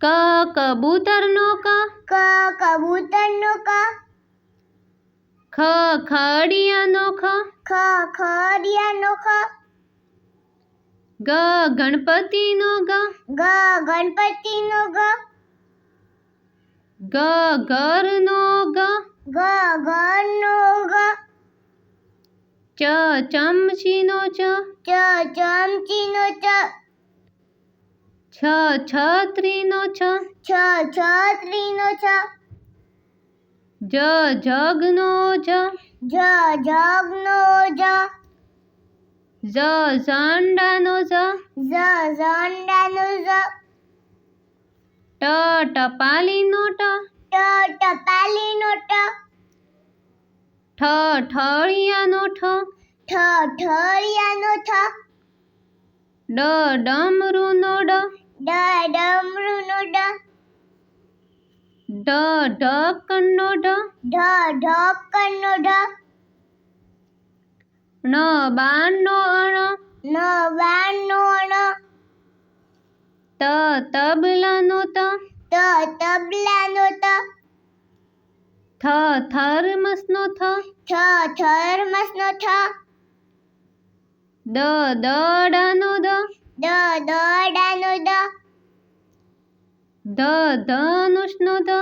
ક કબૂતરનો ક, કબૂતરનો ક, ખ ખડિયાનો ખ, ખડિયાનો ખ, ગ ગણપતિનો ગ, ગણપતિનો ગ, ગ ઘરનો ગ, ઘરનો ગ, ચ ચમચીનો ચ, ચમચીનો ચ, છ છત્રીનો છ, છત્રીનો છ, જ જગનો જ, જગનો જ, ઝ ઝંડાનો ઝ, ઝંડાનો ઝ, ટ ટપાલીનો ટ, ટપાલીનો ટ, ઠ ઠળિયાનો ઠ, ઠળિયાનો ઠ, ડ ડમરુનો ડ, ડમરુનો ડ, ઢ ઢક્કણનો ઢ, ઢક્કણનો ઢ, ણ બાણનો અણ, બાણનો અણ, ત તબલાનો ત, તબલાનો ત, થ થર્મસનો થ, થર્મસનો થ, દ દડાનો દ, દડાનો દ, ધ ધનુષનો ધ,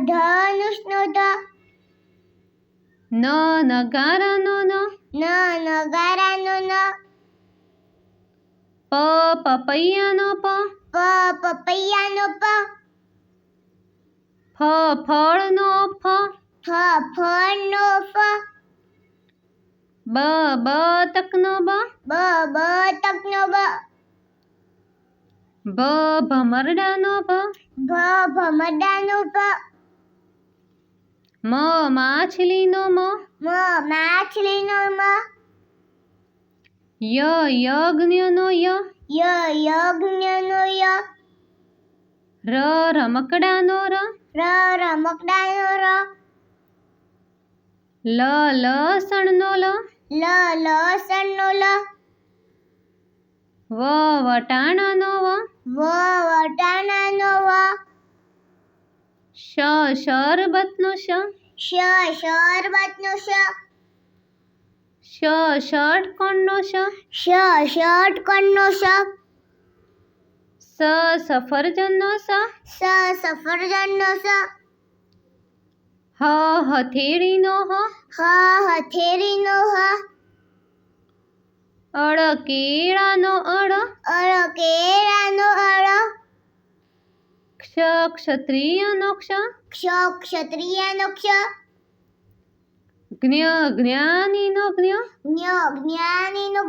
ધનુષનો ધ, ન નગારાનો ન, નગારાનો ન, પ પપૈયાનો પ, પપૈયાનો પ, ફ ફળનો ફ, ફળનો ફ, બ બતકનો બ, બતકનો બ, ભ ભમરડાનો ભ, ભમરડાનો ભ, મ માછલીનો મ, માછલીનો મ, યજ્ઞનો ય, યજ્ઞનો ય, રમકડાનો ર, રમકડાનો ર, લસણનો લ, લસણનો લ, વટાણાનો વટાણાનો વ, શરબતનો શરબતનો ષટકોણનો ષટકોણનો સફરજનનો સફરજનનો હથેળીનો હથેળીનો કેળાનો કેળાનો ક્ષત્રિયનો ક્ષત્રિયનો જ્ઞાનીનો જ્ઞાનીનો